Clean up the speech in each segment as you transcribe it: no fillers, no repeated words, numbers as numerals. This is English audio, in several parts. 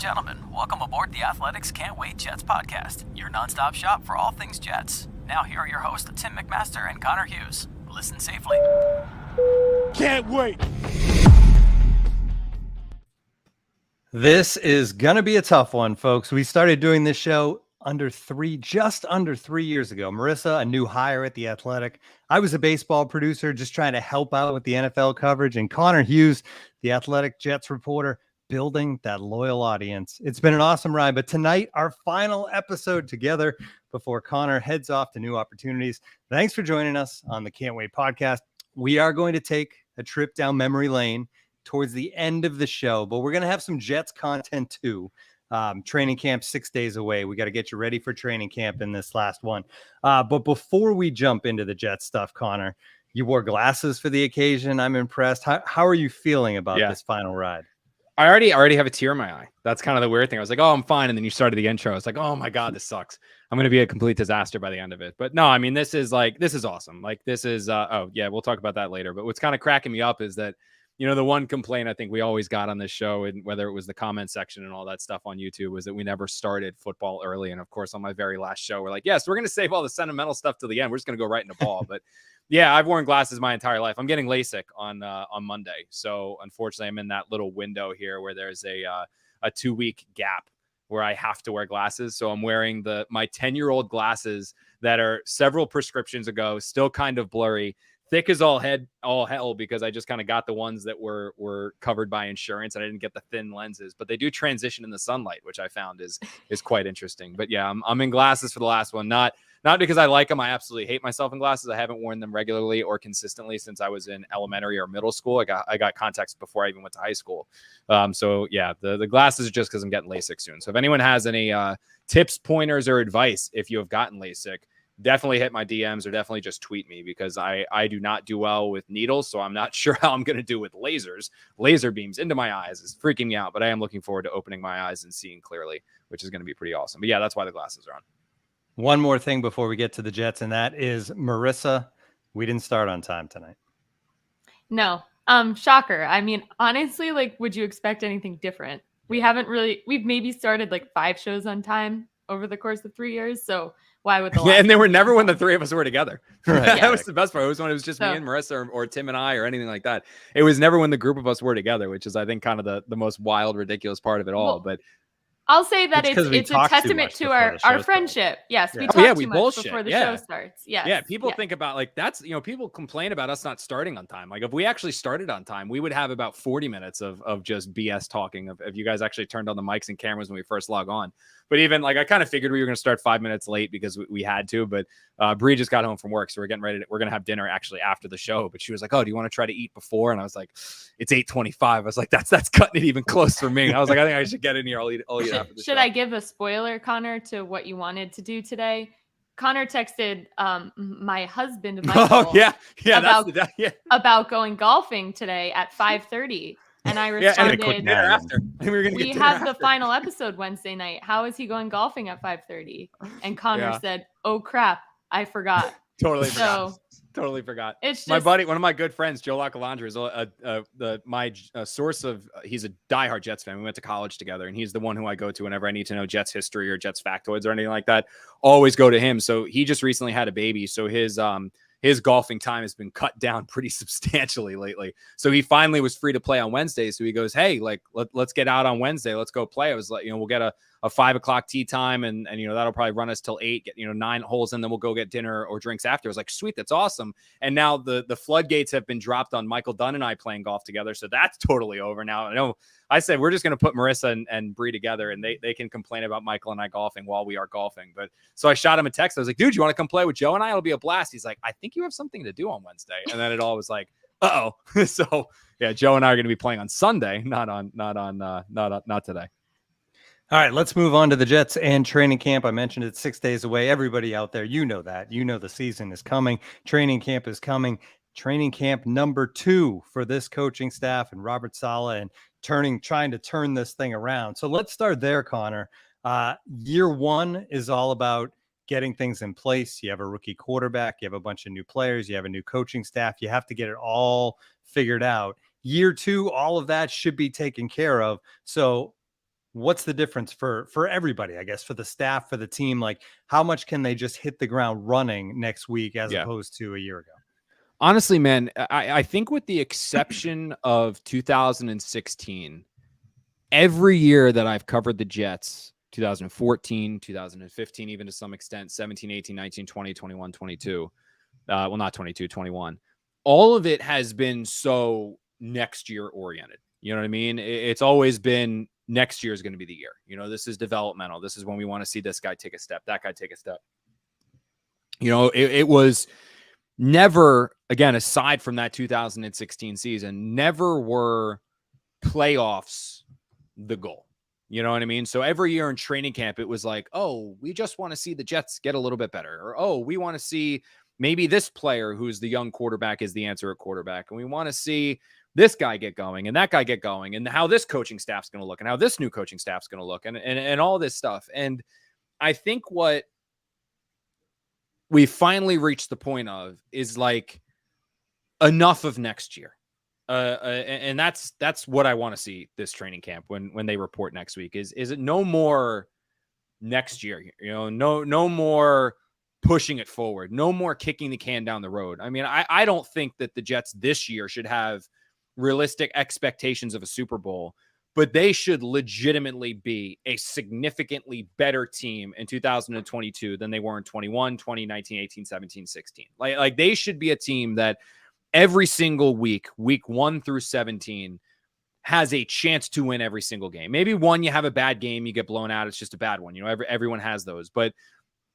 gentlemen, welcome aboard the Athletics Can't Wait Jets podcast, your nonstop shop for all things Jets. Now here are your hosts, Tim McMaster and Connor Hughes. Listen safely. Can't wait. This is going to be a tough one, folks. We started doing this show just under 3 years ago. Marissa, a new hire at The Athletic. I was a baseball producer just trying to help out with the NFL coverage. And Connor Hughes, the Athletic Jets reporter, building that loyal audience. It's been an awesome ride, but tonight, our final episode together before Connor heads off to new opportunities. Thanks for joining us on the Can't Wait podcast. We are going to take a trip down memory lane towards the end of the show, but we're going to have some Jets content too. Training camp 6 days away. We got to get you ready for training camp in this last one. But before we jump into the Jets stuff, Connor, you wore glasses for the occasion. I'm impressed. How are you feeling about this final ride? I already have a tear in my eye. That's kind of the weird thing. I was like, oh, I'm fine. And then you started the intro. I was like, oh my God, this sucks. I'm going to be a complete disaster by the end of it. But no, I mean, this is awesome. Like this is, we'll talk about that later. But what's kind of cracking me up is that, you know, the one complaint I think we always got on this show, and whether it was the comment section and all that stuff on YouTube, was that we never started football early. And of course, on my very last show, we're like, yes, we're going to save all the sentimental stuff to the end. We're just going to go right into ball. But yeah, I've worn glasses my entire life. I'm getting LASIK on Monday. So unfortunately, I'm in that little window here where there's a 2-week gap where I have to wear glasses. So I'm wearing my 10-year-old glasses that are several prescriptions ago, still kind of blurry, thick as all hell, because I just kind of got the ones that were covered by insurance and I didn't get the thin lenses, but they do transition in the sunlight, which I found is quite interesting. But yeah, I'm in glasses for the last one. Not because I like them. I absolutely hate myself in glasses. I haven't worn them regularly or consistently since I was in elementary or middle school. I got contacts before I even went to high school. So yeah, the glasses are just because I'm getting LASIK soon. So if anyone has any tips, pointers, or advice, if you have gotten LASIK, definitely hit my DMs or definitely just tweet me, because I do not do well with needles. So I'm not sure how I'm going to do with laser beams into my eyes is freaking me out, but I am looking forward to opening my eyes and seeing clearly, which is going to be pretty awesome. But yeah, that's why the glasses are on. One more thing before we get to the Jets, and that is Marissa. We didn't start on time tonight. No. Shocker. I mean, honestly, like, would you expect anything different? We've maybe started like 5 shows on time over the course of 3 years. So why would and they were never when the three of us were together. Right. That was the best part. It was when it was just me and Marissa or Tim and I or anything like that. It was never when the group of us were together, which is, I think, kind of the most wild, ridiculous part of it all. But I'll say that it's a testament to our friendship. Yes, we talk too much before the show starts. Yes. Yeah, people think about, like, that's, you know, people complain about us not starting on time. Like, if we actually started on time, we would have about 40 minutes of just BS talking if you guys actually turned on the mics and cameras when we first log on. But even, like, I kind of figured we were going to start 5 minutes late because we had to, but Bree just got home from work, so we're getting ready. We're going to have dinner actually after the show, but she was like, oh, do you want to try to eat before? And I was like, it's 8:25. I was like, that's cutting it even close for me. And I was like, I think I should get in here. I'll eat after the show. Should I give a spoiler, Connor, to what you wanted to do today? Connor texted my husband, Michael, about going golfing today at 5:30. And I responded, we have the final episode Wednesday night. How is he going golfing at 5:30? And Connor said, oh, crap, I forgot. Totally forgot. It's just, my buddy, one of my good friends, Joe Lacalandra, is my source of, he's a diehard Jets fan. We went to college together, and he's the one who I go to whenever I need to know Jets history or Jets factoids or anything like that. Always go to him. So he just recently had a baby. So his golfing time has been cut down pretty substantially lately. So he finally was free to play on Wednesday. So he goes, hey, like, let's get out on Wednesday. Let's go play. I was like, we'll get a 5 o'clock tee time. And that'll probably run us till 8, get, 9 holes. And then we'll go get dinner or drinks after. I was like, sweet. That's awesome. And now the floodgates have been dropped on Michael Dunn and I playing golf together. So that's totally over now. I know I said, we're just going to put Marissa and Bree together, and they can complain about Michael and I golfing while we are golfing. But so I shot him a text. I was like, dude, you want to come play with Joe and I? It'll be a blast. He's like, I think you have something to do on Wednesday. And then it all was like, uh-oh. So yeah, Joe and I are going to be playing on Sunday, not today. All right, let's move on to the Jets and training camp. I mentioned it's 6 days away. Everybody out there, you know that. You know the season is coming. Training camp is coming. Training camp number 2 for this coaching staff and Robert Saleh, and trying to turn this thing around. So let's start there, Connor. Year 1 is all about getting things in place. You have a rookie quarterback. You have a bunch of new players. You have a new coaching staff. You have to get it all figured out. Year 2, all of that should be taken care of. So what's the difference for everybody, I guess, for the staff, for the team? Like, how much can they just hit the ground running next week as opposed to a year ago? Honestly, man, I think with the exception of 2016, every year that I've covered the Jets, 2014, 2015, even to some extent, 17, 18, 19, 20, 21, 22, well, not 22, 21, all of it has been so next year oriented. You know what I mean? It's always been next year is going to be the year. You know, this is developmental. This is when we want to see this guy take a step, that guy take a step. You know, it was never, again, aside from that 2016 season, never were playoffs the goal. You know what I mean? So every year in training camp, it was like, oh, we just want to see the Jets get a little bit better. Or, oh, we want to see maybe this player who's the young quarterback is the answer at quarterback. And we want to see this guy get going and that guy get going and how this coaching staff's going to look and how this new coaching staff's going to look and all this stuff. And I think what we finally reached the point of is like enough of next year. And that's what I want to see this training camp when they report next week is it no more next year, you know, no more pushing it forward, no more kicking the can down the road. I mean, I don't think that the Jets this year should have realistic expectations of a Super Bowl, but they should legitimately be a significantly better team in 2022 than they were in 21, 20, 19, 18, 17, 16. Like they should be a team that every single week 1 through 17 has a chance to win every single game. Maybe one, you have a bad game, you get blown out. It's just a bad one. You know, everyone has those, but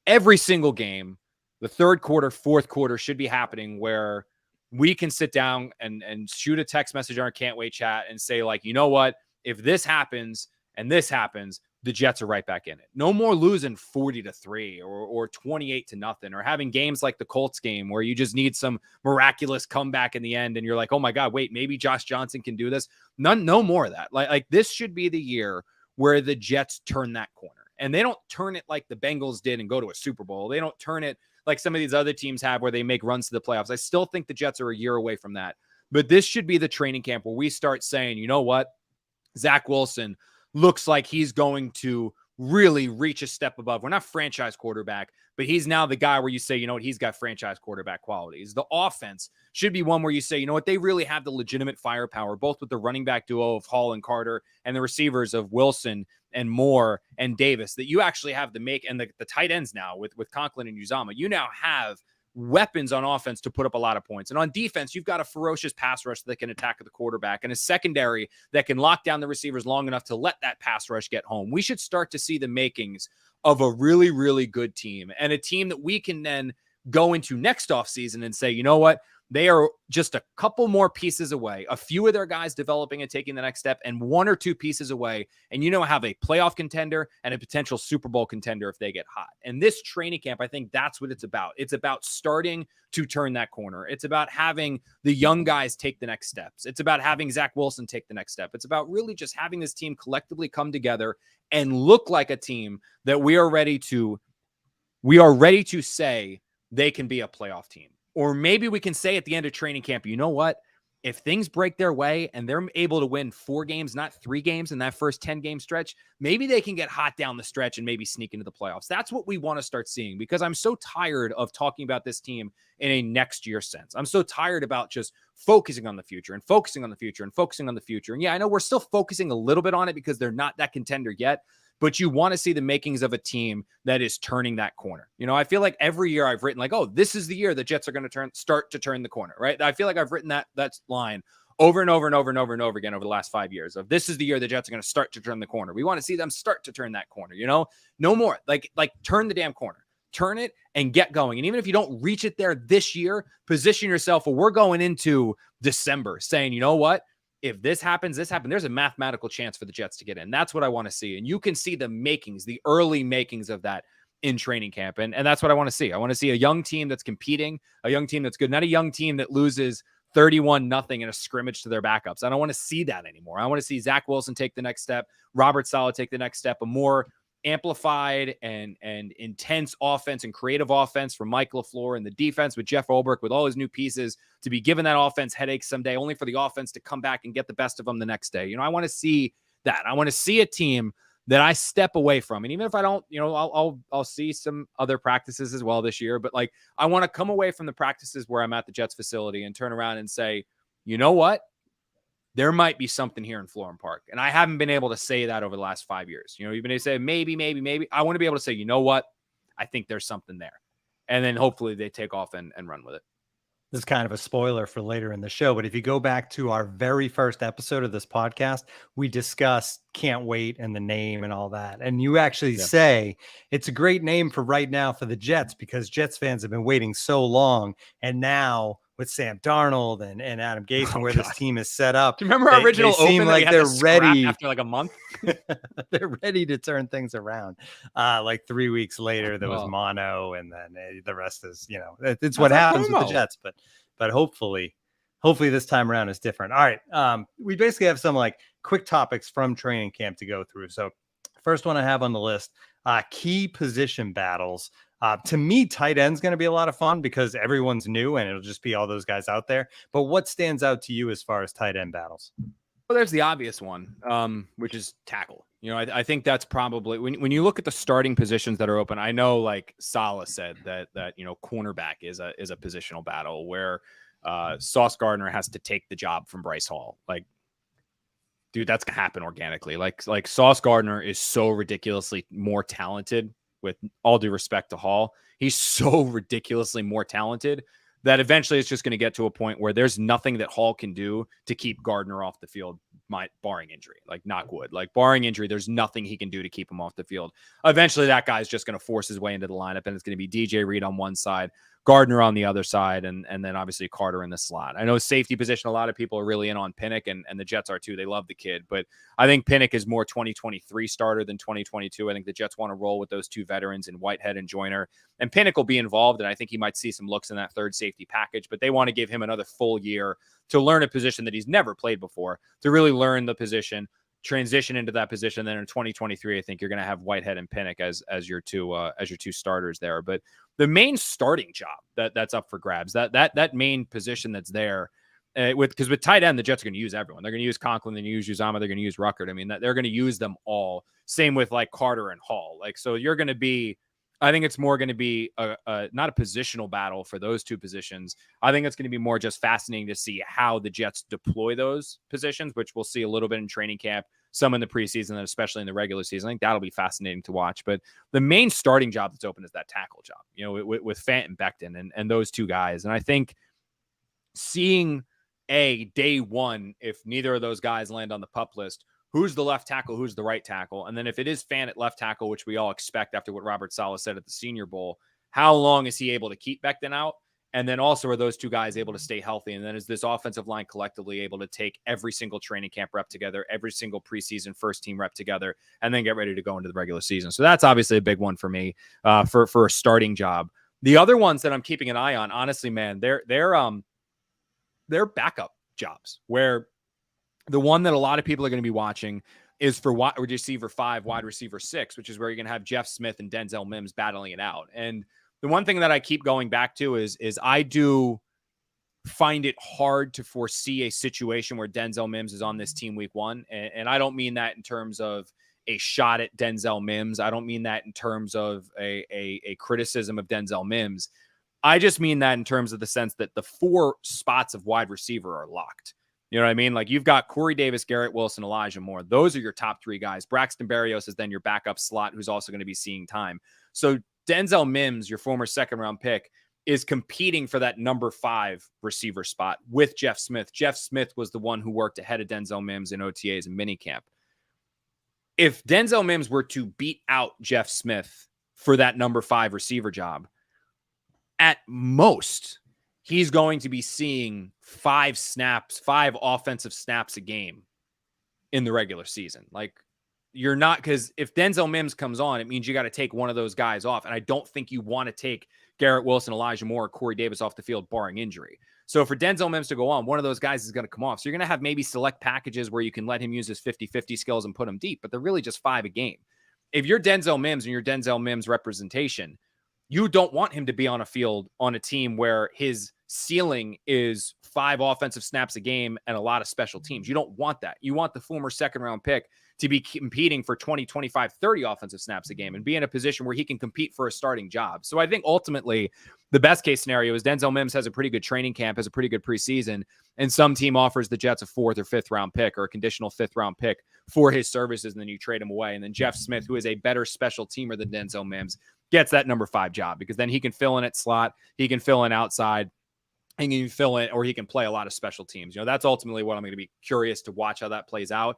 every single game, the third quarter, fourth quarter should be happening where we can sit down and shoot a text message on our Can't Wait chat and say like, you know what? If this happens and this happens, the Jets are right back in it. No more losing 40-3 or 28-0 or having games like the Colts game where you just need some miraculous comeback in the end. And you're like, oh my God, wait, maybe Josh Johnson can do this. No more of that. Like this should be the year where the Jets turn that corner, and they don't turn it like the Bengals did and go to a Super Bowl. They don't turn it like some of these other teams have where they make runs to the playoffs. I still think the Jets are a year away from that, but this should be the training camp where we start saying, you know what? Zach Wilson looks like he's going to really reach a step above. We're not franchise quarterback, but he's now the guy where you say, you know what, he's got franchise quarterback qualities. The offense should be one where you say, you know what, they really have the legitimate firepower, both with the running back duo of Hall and Carter and the receivers of Wilson and Moore and Davis, that you actually have the make and the tight ends now with Conklin and Uzama. You now have weapons on offense to put up a lot of points. And on defense, you've got a ferocious pass rush that can attack the quarterback and a secondary that can lock down the receivers long enough to let that pass rush get home. We should start to see the makings of a really, really good team and a team that we can then go into next offseason and say, you know what? They are just a couple more pieces away, a few of their guys developing and taking the next step, and one or two pieces away. And, you know, have a playoff contender and a potential Super Bowl contender if they get hot. And this training camp, I think that's what it's about. It's about starting to turn that corner. It's about having the young guys take the next steps. It's about having Zach Wilson take the next step. It's about really just having this team collectively come together and look like a team that we are ready to say they can be a playoff team. Or maybe we can say at the end of training camp, you know what? If things break their way and they're able to win 4 games, not 3 games in that first 10-game stretch, maybe they can get hot down the stretch and maybe sneak into the playoffs. That's what we want to start seeing, because I'm so tired of talking about this team in a next year sense. I'm so tired about just focusing on the future and focusing on the future and focusing on the future. And yeah, I know we're still focusing a little bit on it because they're not that contender yet, but you want to see the makings of a team that is turning that corner. You know, I feel like every year I've written like, oh, this is the year the Jets are going to start to turn the corner, right? I feel like I've written that line over and over and over and over and over again over the last 5 years of this is the year the Jets are going to start to turn the corner. We want to see them start to turn that corner, you know? No more. Like turn the damn corner. Turn it and get going. And even if you don't reach it there this year, position yourself where we're going into December saying, you know what? If this happens, there's a mathematical chance for the Jets to get in. That's what I want to see. And you can see the makings, the early makings of that in training camp. And that's what I want to see. I want to see a young team that's competing, a young team that's good, not a young team that loses 31-0 in a scrimmage to their backups. I don't want to see that anymore. I want to see Zach Wilson take the next step, Robert Saleh take the next step, a more amplified and intense offense and creative offense from Mike LaFleur, and the defense with Jeff Ulbrich with all his new pieces to be giving that offense headaches someday, only for the offense to come back and get the best of them the next day. You know, I want to see that. I want to see a team that I step away from. And even if I don't, I'll see some other practices as well this year, but like, I want to come away from the practices where I'm at the Jets facility and turn around and say, you know what? There might be something here in Florham Park. And I haven't been able to say that over the last 5 years. You've been able to say maybe. I want to be able to say, you know what? I think there's something there. And then hopefully they take off and run with it. This is kind of a spoiler for later in the show, but if you go back to our very first episode of this podcast, we discussed Can't Wait and the name and all that. And you actually say it's a great name for right now for the Jets because Jets fans have been waiting so long. And now with Sam Darnold and Adam Gase, this team is set up. Do you remember our original open? Seem like they're ready after like a month. They're ready to turn things around. Like 3 weeks later, there was mono, and then the rest is, it's what happens with the Jets. But hopefully this time around is different. All right, we basically have some like quick topics from training camp to go through. So first one I have on the list, key position battles. To me, tight end's going to be a lot of fun because everyone's new and it'll just be all those guys out there. But what stands out to you as far as tight end battles? Well, there's the obvious one, which is tackle. I think that's probably when you look at the starting positions that are open. I know, like Saleh said that cornerback is a positional battle where Sauce Gardner has to take the job from Bryce Hall. Like, dude, that's gonna happen organically. Like Sauce Gardner is so ridiculously more talented. With all due respect to Hall, he's so ridiculously more talented that eventually it's just going to get to a point where there's nothing that Hall can do to keep Gardner off the field, barring injury, like knock wood, like barring injury, there's nothing he can do to keep him off the field. Eventually that guy's just going to force his way into the lineup, and it's going to be DJ Reed on one side, Gardner on the other side, and then obviously Carter in the slot. I know safety position, a lot of people are really in on Pinnock, and the Jets are too. They love the kid, but I think Pinnock is more 2023 starter than 2022. I think the Jets want to roll with those two veterans in Whitehead and Joyner, and Pinnock will be involved, and I think he might see some looks in that third safety package, but they want to give him another full year to learn a position that he's never played before, to really learn the position, transition into that position. Then in 2023, I think you're going to have Whitehead and Pinnock as your two starters there. But the main starting job that's up for grabs, that main position that's there, because with tight end, the Jets are going to use everyone. They're going to use Conklin, they're going to use Uzomah, they're going to use Ruckert. I mean, they're going to use them all. Same with like Carter and Hall. Like, so you're going to be, I think it's more going to be not a positional battle for those two positions. I think it's going to be more just fascinating to see how the Jets deploy those positions, which we'll see a little bit in training camp, some in the preseason, and especially in the regular season. I think that'll be fascinating to watch. But the main starting job that's open is that tackle job, with Fant and Becton and those two guys. And I think seeing day one, if neither of those guys land on the PUP list, who's the left tackle, who's the right tackle? And then if it is Fant at left tackle, which we all expect after what Robert Saleh said at the Senior Bowl, how long is he able to keep Becton out? And then also, are those two guys able to stay healthy? And then is this offensive line collectively able to take every single training camp rep together, every single preseason first team rep together, and then get ready to go into the regular season? So that's obviously a big one for me for a starting job. The other ones that I'm keeping an eye on, honestly, man, they're backup jobs, where the one that a lot of people are going to be watching is for wide receiver 5, wide receiver 6, which is where you're going to have Jeff Smith and Denzel Mims battling it out. And the one thing that I keep going back to is I do find it hard to foresee a situation where Denzel Mims is on this team week 1. And I don't mean that in terms of a shot at Denzel Mims. I don't mean that in terms of a criticism of Denzel Mims. I just mean that in terms of the sense that the 4 spots of wide receiver are locked. You know what I mean? Like, you've got Corey Davis, Garrett Wilson, Elijah Moore. Those are your top 3 guys. Braxton Berrios is then your backup slot, who's also going to be seeing time. So Denzel Mims, your former second-round pick, is competing for that number 5 receiver spot with Jeff Smith. Jeff Smith was the one who worked ahead of Denzel Mims in OTAs and minicamp. If Denzel Mims were to beat out Jeff Smith for that number 5 receiver job, at most, he's going to be seeing 5 offensive snaps a game in the regular season. Like, you're not, because if Denzel Mims comes on, it means you got to take one of those guys off. And I don't think you want to take Garrett Wilson, Elijah Moore, or Corey Davis off the field, barring injury. So for Denzel Mims to go on, one of those guys is going to come off. So you're going to have maybe select packages where you can let him use his 50-50 skills and put him deep, but they're really just 5 a game. If you're Denzel Mims and you're Denzel Mims representation, you don't want him to be on a field on a team where his ceiling is 5 offensive snaps a game and a lot of special teams. You don't want that. You want the former second round pick to be competing for 20, 25, 30 offensive snaps a game and be in a position where he can compete for a starting job. So I think ultimately the best case scenario is Denzel Mims has a pretty good training camp, has a pretty good preseason, and some team offers the Jets a 4th or 5th round pick or a conditional 5th round pick for his services, and then you trade him away. And then Jeff Smith, who is a better special teamer than Denzel Mims, gets that number 5 job because then he can fill in at slot, he can fill in outside, and he can fill in, or he can play a lot of special teams. That's ultimately what I'm going to be curious to watch how that plays out.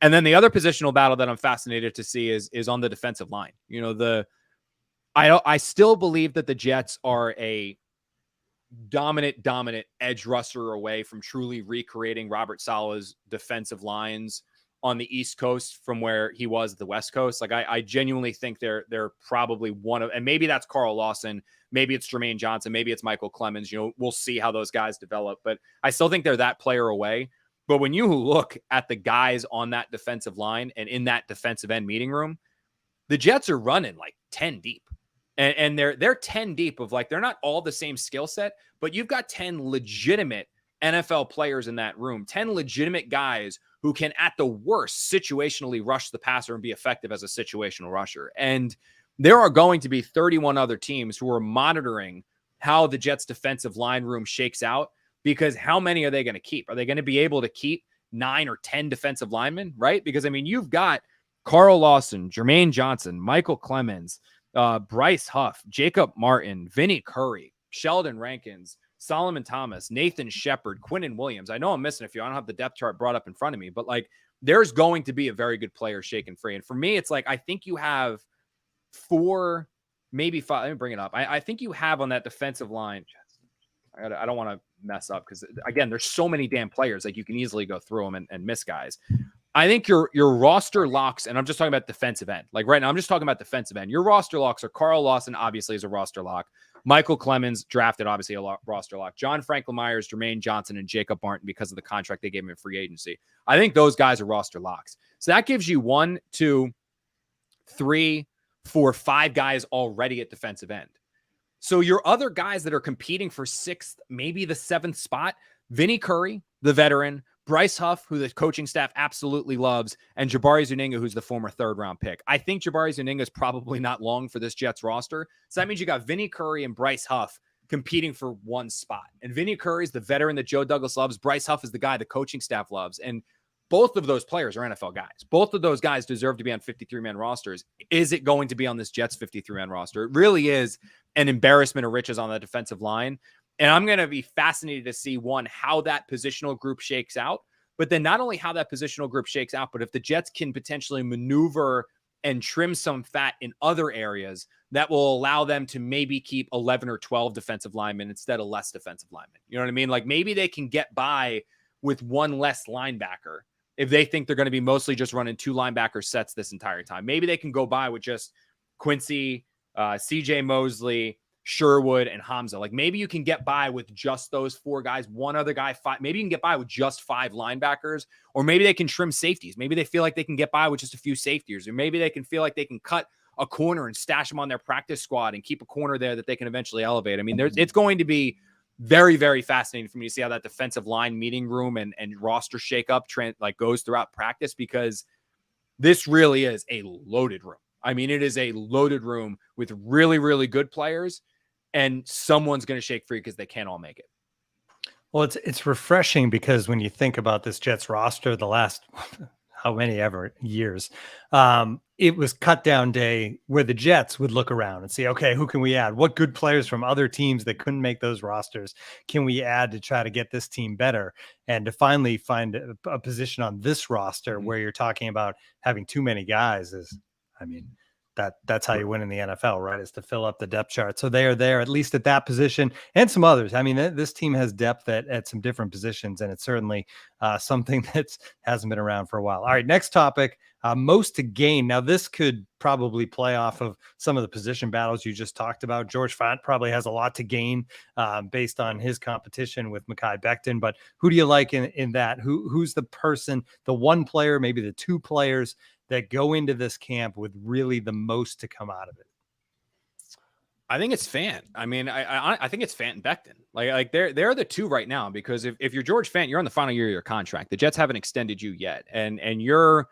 And then the other positional battle that I'm fascinated to see is on the defensive line. I still believe that the Jets are a dominant edge rusher away from truly recreating Robert Saleh's defensive lines on the East Coast from where he was the West Coast. Like I genuinely think they're probably one of, and maybe that's Carl Lawson, maybe it's Jermaine Johnson, maybe it's Michael Clemens. We'll see how those guys develop, but I still think they're that player away. But when you look at the guys on that defensive line and in that defensive end meeting room, the Jets are running like 10 deep. And they're 10 deep of like, they're not all the same skill set, but you've got 10 legitimate NFL players in that room, 10 legitimate guys who can at the worst situationally rush the passer and be effective as a situational rusher. And there are going to be 31 other teams who are monitoring how the Jets defensive line room shakes out, because how many are they going to keep? Are they going to be able to keep 9 or 10 defensive linemen, right? Because, you've got Carl Lawson, Jermaine Johnson, Michael Clemens, Bryce Huff, Jacob Martin, Vinnie Curry, Sheldon Rankins, Solomon Thomas, Nathan Shepard, Quinnen Williams. I know I'm missing a few. I don't have the depth chart brought up in front of me, but there's going to be a very good player shaken free. And for me, it's I think you have 4, maybe 5. Let me bring it up. I think you have on that defensive line. I don't want to mess up because, again, there's so many damn players. You can easily go through them and miss guys. I think your roster locks, and I'm just talking about defensive end. Right now, I'm just talking about defensive end. Your roster locks are Carl Lawson, obviously, is a roster lock. Michael Clemens, drafted, obviously, a roster lock. John Franklin Myers, Jermaine Johnson, and Jacob Martin because of the contract they gave him in free agency. I think those guys are roster locks. So that gives you 1, 2, 3, 4, 5 guys already at defensive end. So your other guys that are competing for 6th, maybe the 7th spot, Vinnie Curry, the veteran, Bryce Huff, who the coaching staff absolutely loves, and Jabari Zuniga, who's the former 3rd-round pick. I think Jabari Zuniga is probably not long for this Jets roster. So that means you got Vinnie Curry and Bryce Huff competing for 1 spot. And Vinnie Curry is the veteran that Joe Douglas loves. Bryce Huff is the guy the coaching staff loves. And both of those players are NFL guys. Both of those guys deserve to be on 53-man rosters. Is it going to be on this Jets 53-man roster? It really is an embarrassment of riches on the defensive line. And I'm going to be fascinated to see, one, how that positional group shakes out, but then not only how that positional group shakes out, but if the Jets can potentially maneuver and trim some fat in other areas that will allow them to maybe keep 11 or 12 defensive linemen instead of less defensive linemen. You know what I mean? Maybe they can get by with 1 less linebacker if they think they're going to be mostly just running 2 linebacker sets this entire time. Maybe they can go by with just Quincy, CJ Mosley, Sherwood, and Hamza. Maybe you can get by with just those 4 guys, 1 other guy, 5. Maybe you can get by with just 5 linebackers, or maybe they can trim safeties. Maybe they feel like they can get by with just a few safeties, or maybe they can feel like they can cut a corner and stash them on their practice squad and keep a corner there that they can eventually elevate. It's going to be very, very fascinating for me to see how that defensive line meeting room and roster shakeup goes throughout practice, because this really is a loaded room. It is a loaded room with really, really good players, and someone's going to shake free because they can't all make it. Well, it's refreshing because when you think about this Jets roster, the last how many ever years, it was cut down day where the Jets would look around and see, okay, who can we add? What good players from other teams that couldn't make those rosters can we add to try to get this team better? And to finally find a position on this roster where you're talking about having too many guys is, that's how you win in the NFL, right? Is to fill up the depth chart. So they are there, at least at that position, and some others. This team has depth at some different positions, and it's certainly something that hasn't been around for a while. All right, next topic, most to gain. Now, this could probably play off of some of the position battles you just talked about. George Fant probably has a lot to gain based on his competition with Mekhi Becton, but who do you like in that? Who's the person, the one player, maybe the 2 players that go into this camp with really the most to come out of it? I think it's Fant. I mean, I think it's Fant and Becton. Like they're the two right now, because if you're George Fant, you're on the final year of your contract. The Jets haven't extended you yet, and you're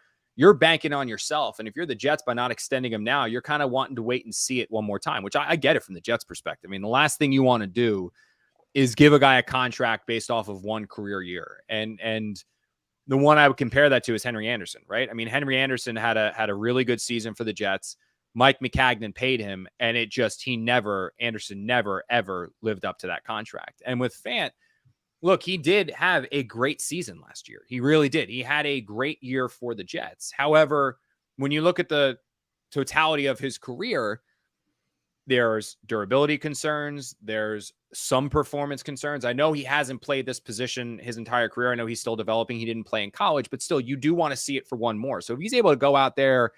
banking on yourself. And if you're the Jets, by not extending him now, you're kind of wanting to wait and see it one more time, which I get it from the Jets' perspective. I mean, the last thing you want to do is give a guy a contract based off of one career year. And the one I would compare that to is Henry Anderson, right? I mean, Henry Anderson had a really good season for the Jets. Mike McCagnon paid him, and Anderson never, ever lived up to that contract. And with Fant, look, he did have a great season last year. He really did. He had a great year for the Jets. However, when you look at the totality of his career, there's durability concerns. There's some performance concerns. I know he hasn't played this position his entire career. I know he's still developing. He didn't play in college, but still, you do want to see it for one more. So if he's able to go out there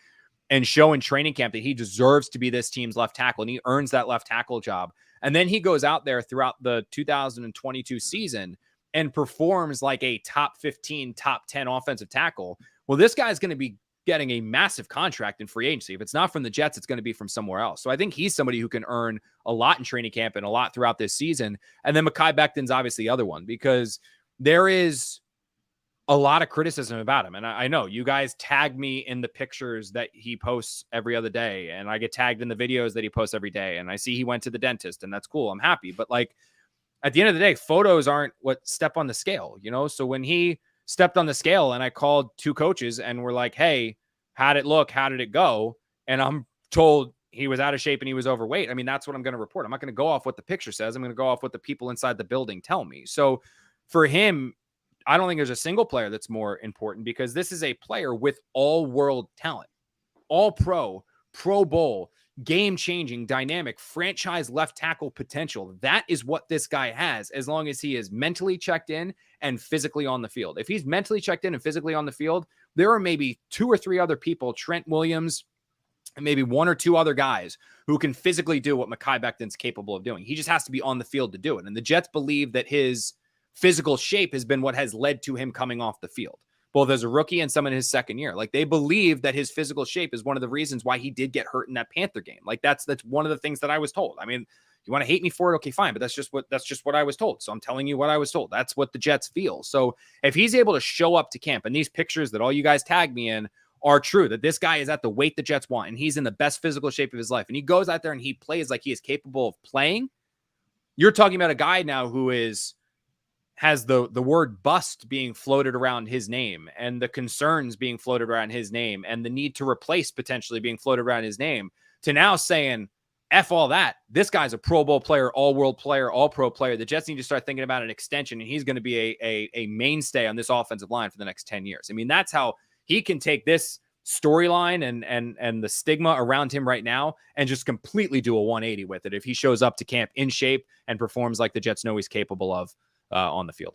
and show in training camp that he deserves to be this team's left tackle, and he earns that left tackle job, and then he goes out there throughout the 2022 season and performs like a top 15, top 10 offensive tackle, well, this guy's going to be getting a massive contract in free agency. If it's not from the Jets, it's going to be from somewhere else. So I think he's somebody who can earn a lot in training camp and a lot throughout this season. And then Mekhi Becton's obviously the other one, because there is a lot of criticism about him. And I know you guys tag me in the pictures that he posts every other day, and I get tagged in the videos that he posts every day. And I see he went to the dentist, and that's cool. I'm happy. But like, at the end of the day, photos aren't what step on the scale, you know? So when he stepped on the scale and I called two coaches and we're like, hey, how'd it look? How did it go? And I'm told he was out of shape and he was overweight. I mean, that's what I'm going to report. I'm not going to go off what the picture says. I'm going to go off what the people inside the building tell me. So for him, I don't think there's a single player that's more important, because this is a player with all world talent, all pro bowl, game-changing, dynamic, franchise left tackle potential. That is what this guy has, as long as he is mentally checked in and physically on the field. If he's mentally checked in and physically on the field, there are maybe 2 or 3 other people, Trent Williams, and maybe 1 or 2 other guys who can physically do what Mekhi Becton's capable of doing. He just has to be on the field to do it. And the Jets believe that his physical shape has been what has led to him coming off the field, both as a rookie and some in his second year. Like, they believe that his physical shape is one of the reasons why he did get hurt in that Panther game. Like, that's one of the things that I was told. I mean, you want to hate me for it? Okay, fine. But that's just what I was told. So I'm telling you what I was told. That's what the Jets feel. So if he's able to show up to camp, and these pictures that all you guys tag me in are true, that this guy is at the weight the Jets want, and he's in the best physical shape of his life, and he goes out there and he plays like he is capable of playing, you're talking about a guy now who has the word bust being floated around his name, and the concerns being floated around his name, and the need to replace potentially being floated around his name, to now saying, F all that. This guy's a Pro Bowl player, all-world player, all-pro player. The Jets need to start thinking about an extension, and he's going to be a mainstay on this offensive line for the next 10 years. I mean, that's how he can take this storyline and the stigma around him right now and just completely do a 180 with it if he shows up to camp in shape and performs like the Jets know he's capable of on the field.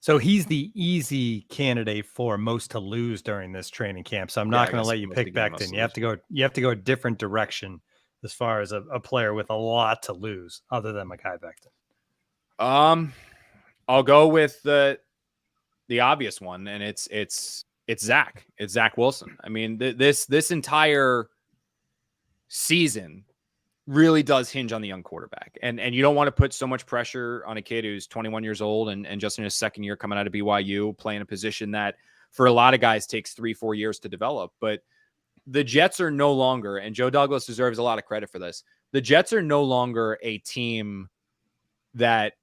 So he's the easy candidate for most to lose during this training camp. So I'm not going to let you pick Becton. You have to go a different direction as far as a player with a lot to lose other than Mekhi Becton. I'll go with the obvious one, and it's Zach. It's Zach Wilson. I mean, this entire season really does hinge on the young quarterback. And you don't want to put so much pressure on a kid who's 21 years old and just in his second year coming out of BYU, playing a position that for a lot of guys takes 3-4 years to develop. But the Jets are no longer, and Joe Douglas deserves a lot of credit for this, the Jets are no longer a team that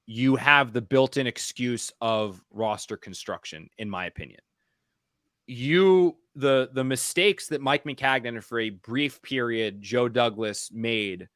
you have the built-in excuse of roster construction, in my opinion. The mistakes that Mike McCagnon for a brief period, Joe Douglas made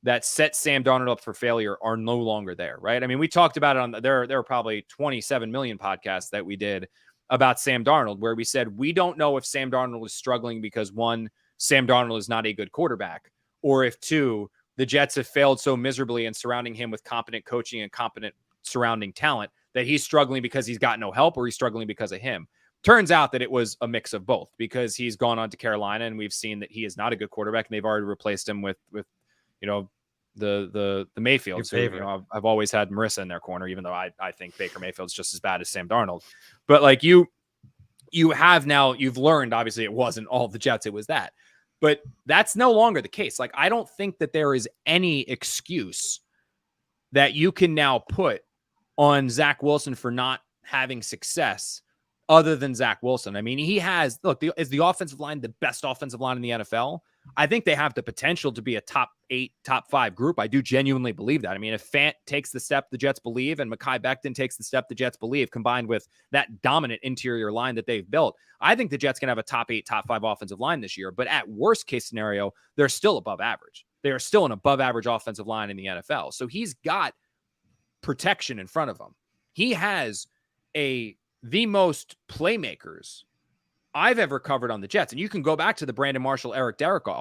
that set Sam Darnold up for failure are no longer there, right? I mean, we talked about it on there are probably 27 million podcasts that we did about Sam Darnold, where we said, we don't know if Sam Darnold is struggling because 1, Sam Darnold is not a good quarterback, or if 2, the Jets have failed so miserably in surrounding him with competent coaching and competent surrounding talent that he's struggling because he's got no help, or he's struggling because of him. Turns out that it was a mix of both, because he's gone on to Carolina and we've seen that he is not a good quarterback, and they've already replaced him with the Mayfield. So, I've always had Marissa in their corner, even though I think Baker Mayfield's just as bad as Sam Darnold. But like you've learned, obviously it wasn't all the Jets, it was that. But that's no longer the case. Like, I don't think that there is any excuse that you can now put on Zach Wilson for not having success other than Zach Wilson. I mean, he has, look, is the offensive line the best offensive line in the NFL? I think they have the potential to be a top 8, top 5 group. I do genuinely believe that. I mean, if Fant takes the step the Jets believe and Mekhi Becton takes the step the Jets believe, combined with that dominant interior line that they've built, I think the Jets can have a top 8, top 5 offensive line this year. But at worst case scenario, they're still above average. They are still an above average offensive line in the NFL. So he's got protection in front of him. He has the most playmakers I've ever covered on the Jets. And you can go back to the Brandon Marshall, Eric Decker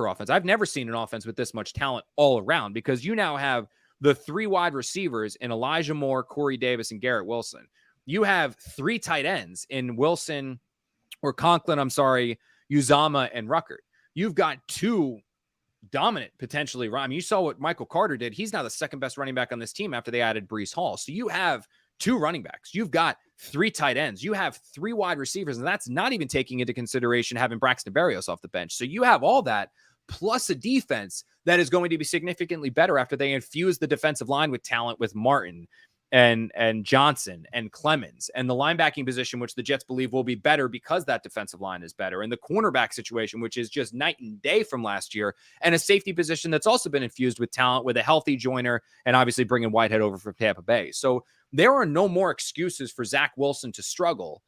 offense. I've never seen an offense with this much talent all around, because you now have the 3 wide receivers in Elijah Moore, Corey Davis, and Garrett Wilson. You have 3 tight ends in Conklin, Uzama, and Ruckert. You've got 2 dominant, potentially. I mean, you saw what Michael Carter did. He's now the second best running back on this team after they added Breece Hall. So you have 2 running backs. You've got 3 tight ends. You have 3 wide receivers, and that's not even taking into consideration having Braxton Berrios off the bench. So you have all that, plus a defense that is going to be significantly better after they infuse the defensive line with talent with Martin and Johnson and Clemens, and the linebacking position, which the Jets believe will be better because that defensive line is better, and the cornerback situation, which is just night and day from last year, and a safety position that's also been infused with talent with a healthy Joyner, and obviously bringing Whitehead over from Tampa Bay. So there are no more excuses for Zach Wilson to struggle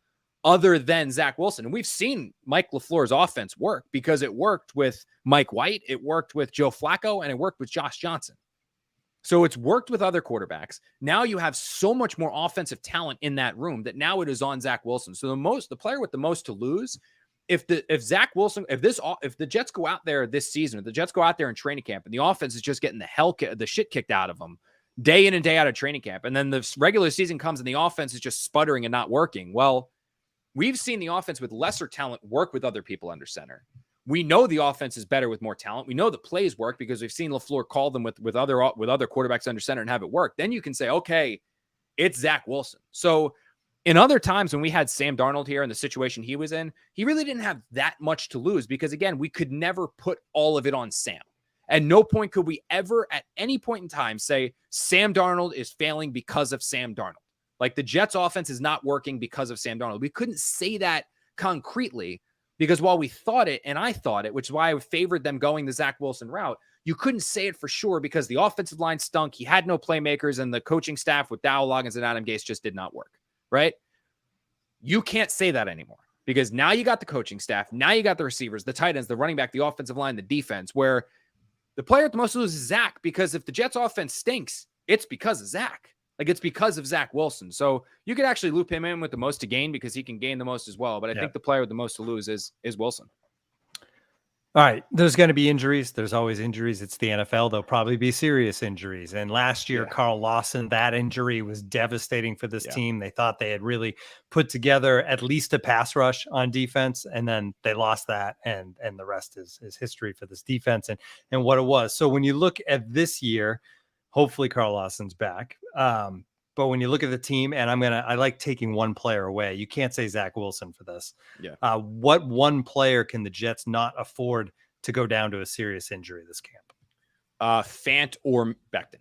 other than Zach Wilson. And we've seen Mike LaFleur's offense work because it worked with Mike White, it worked with Joe Flacco, and it worked with Josh Johnson. So it's worked with other quarterbacks. Now you have so much more offensive talent in that room that now it is on Zach Wilson. So the player with the most to lose, if the Jets go out there this season, if the Jets go out there in training camp and the offense is just getting the shit kicked out of them day in and day out of training camp, and then the regular season comes and the offense is just sputtering and not working. Well, we've seen the offense with lesser talent work with other people under center. We know the offense is better with more talent. We know the plays work because we've seen LaFleur call them with other quarterbacks under center and have it work. Then you can say, okay, it's Zach Wilson. So in other times when we had Sam Darnold here and the situation he was in, he really didn't have that much to lose because, again, we could never put all of it on Sam. At no point could we ever at any point in time say Sam Darnold is failing because of Sam Darnold. Like, the Jets offense is not working because of Sam Darnold. We couldn't say that concretely because while we thought it, and I thought it, which is why I favored them going the Zach Wilson route, you couldn't say it for sure because the offensive line stunk. He had no playmakers, and the coaching staff with Dowell Loggins and Adam Gase just did not work, right? You can't say that anymore because now you got the coaching staff. Now you got the receivers, the tight ends, the running back, the offensive line, the defense, where the player at the most to lose is Zach, because if the Jets offense stinks, it's because of Zach. Like, it's because of Zach Wilson. So you could actually loop him in with the most to gain because he can gain the most as well. But I think the player with the most to lose is Wilson. All right. There's going to be injuries. There's always injuries. It's the NFL. There'll probably be serious injuries. And last year, Carl Lawson, that injury was devastating for this team. They thought they had really put together at least a pass rush on defense, and then they lost that. And the rest is history for this defense and what it was. So when you look at this year, hopefully Carl Lawson's back. But when you look at the team, and I like taking one player away. You can't say Zach Wilson for this. Yeah. What one player can the Jets not afford to go down to a serious injury this camp? Fant or Becton,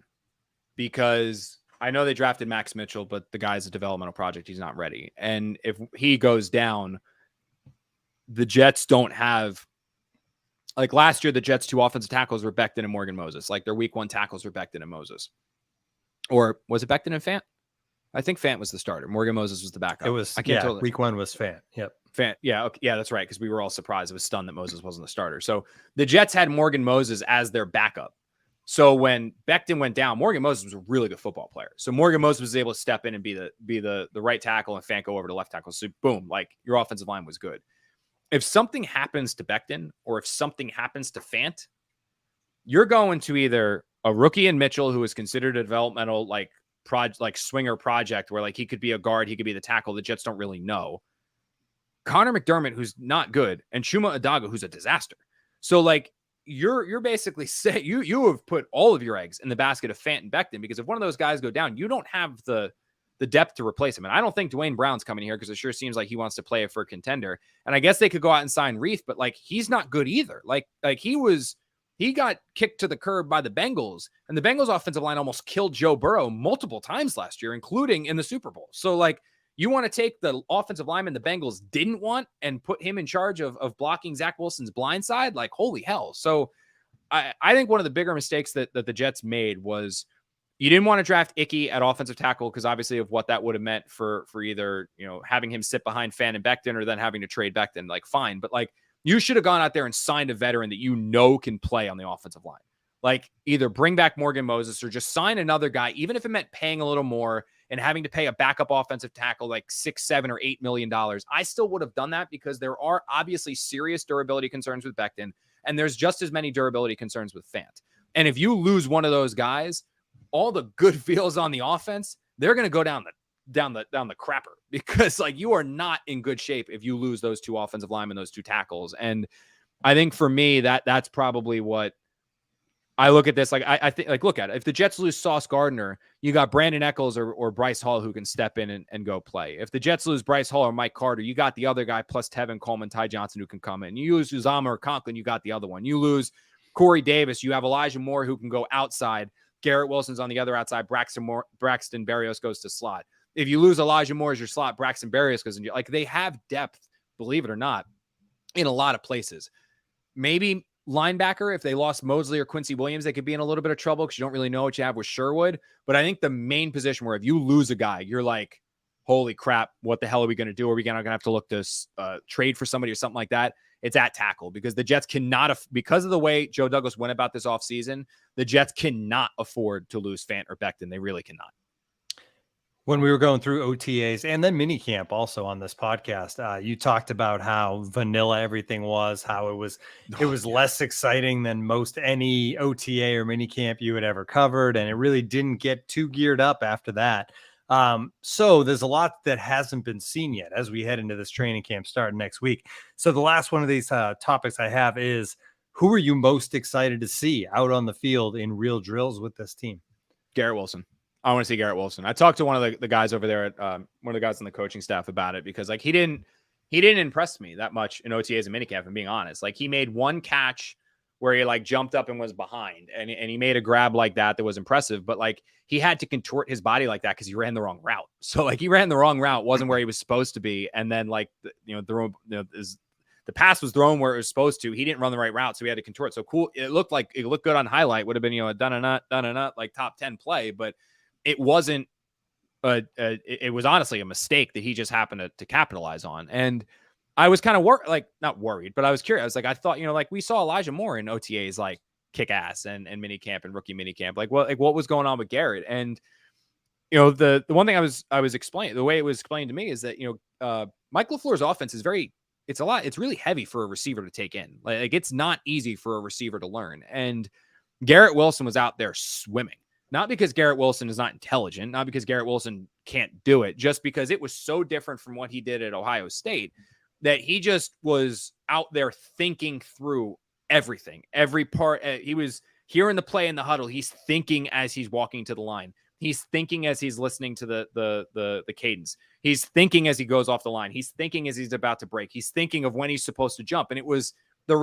because I know they drafted Max Mitchell, but the guy's a developmental project. He's not ready. And if he goes down, the Jets don't have, like last year, the Jets' 2 offensive tackles were Becton and Morgan Moses. Like, their week 1 tackles were Becton and Moses. Or was it Becton and Fant? I think Fant was the starter. Morgan Moses was the backup. It was, week 1 was Fant. Yep. Fant. Yeah. Okay, yeah, that's right. Because we were all surprised. It was stunned that Moses wasn't the starter. So the Jets had Morgan Moses as their backup. So when Becton went down, Morgan Moses was a really good football player. So Morgan Moses was able to step in and be the right tackle, and Fant go over to left tackle. So boom, like, your offensive line was good. If something happens to Becton or if something happens to Fant, you're going to either a rookie in Mitchell, who is considered a developmental swinger project, where like he could be a guard, he could be the tackle. The Jets don't really know. Connor McDermott, who's not good, and Chuma Adaga, who's a disaster. So like you're basically saying you have put all of your eggs in the basket of Fant and Becton, because if one of those guys go down, you don't have the the depth to replace him. And I don't think Dwayne Brown's coming here because it sure seems like he wants to play it for a contender. And I guess they could go out and sign Reith, but like, he's not good either. Like he got kicked to the curb by the Bengals, and the Bengals offensive line almost killed Joe Burrow multiple times last year, including in the Super Bowl. So like, you want to take the offensive lineman the Bengals didn't want and put him in charge of blocking Zach Wilson's blind side? Like, holy hell. So I think one of the bigger mistakes that the Jets made was you didn't want to draft Icky at offensive tackle because obviously of what that would have meant for either, having him sit behind Fan and Becton or then having to trade Becton. Like, fine. But like, you should have gone out there and signed a veteran that can play on the offensive line. Like, either bring back Morgan Moses or just sign another guy, even if it meant paying a little more and having to pay a backup offensive tackle like $6, $7, or $8 million. I still would have done that because there are obviously serious durability concerns with Becton, and there's just as many durability concerns with Fant. And if you lose one of those guys, all the good feels on the offense, they're going to go down the crapper, because like, you are not in good shape if you lose those two offensive linemen, those two tackles. And I think for me, that's probably what I look at this. Like, I think, like, look at it. If the Jets lose Sauce Gardner, you got Brandon Eccles or Bryce Hall who can step in and go play. If the Jets lose Bryce Hall or Mike Carter, you got the other guy plus Tevin Coleman, Ty Johnson who can come in. You lose Uzama or Conklin, you got the other one. You lose Corey Davis, you have Elijah Moore who can go outside. Garrett Wilson's on the other outside. Braxton Berrios goes to slot. If you lose Elijah Moore as your slot, Braxton Berrios goes in. Like, they have depth, believe it or not, in a lot of places. Maybe linebacker, if they lost Mosley or Quincy Williams, they could be in a little bit of trouble because you don't really know what you have with Sherwood. But I think the main position where if you lose a guy, you're like, holy crap, what the hell are we going to do? Are we going to have to look to trade for somebody or something like that? It's at tackle, because the Jets cannot, because of the way Joe Douglas went about this offseason, the Jets cannot afford to lose Fant or Becton. They really cannot. When we were going through OTAs and then minicamp also on this podcast, you talked about how vanilla everything was, how it was less exciting than most any OTA or minicamp you had ever covered. And it really didn't get too geared up after that. So there's a lot that hasn't been seen yet as we head into this training camp starting next week. So the last one of these topics I have is, who are you most excited to see out on the field in real drills with this team? Garrett Wilson. I want to see Garrett Wilson. I talked to one of the guys over there at one of the guys on the coaching staff about it, because like, he didn't impress me that much in OTAs and minicamp, and being honest. Like, he made one catch where he like jumped up and was behind, and he made a grab like that was impressive, but like, he had to contort his body like that because he ran the wrong route. So like, he ran the wrong route, wasn't where he was supposed to be, and then like the pass was thrown where it was supposed to. He didn't run the right route, so he had to contort. So cool. It looked good on highlight. Would have been a done a nut like top 10 play, but it wasn't. It was honestly a mistake that he just happened to capitalize on. And I was kind of not worried, but I was curious. I was like, I thought, like, we saw Elijah Moore in OTAs like kick ass and minicamp and rookie minicamp. Like, what was going on with Garrett? And the one thing I was explaining, the way it was explained to me is that Mike LaFleur's offense is it's really heavy for a receiver to take in. Like, it's not easy for a receiver to learn. And Garrett Wilson was out there swimming. Not because Garrett Wilson is not intelligent, not because Garrett Wilson can't do it, just because it was so different from what he did at Ohio State that he just was out there thinking through everything, every part. He was hearing the play in the huddle. He's thinking as he's walking to the line. He's thinking as he's listening to the cadence. He's thinking as he goes off the line. He's thinking as he's about to break. He's thinking of when he's supposed to jump. And it was the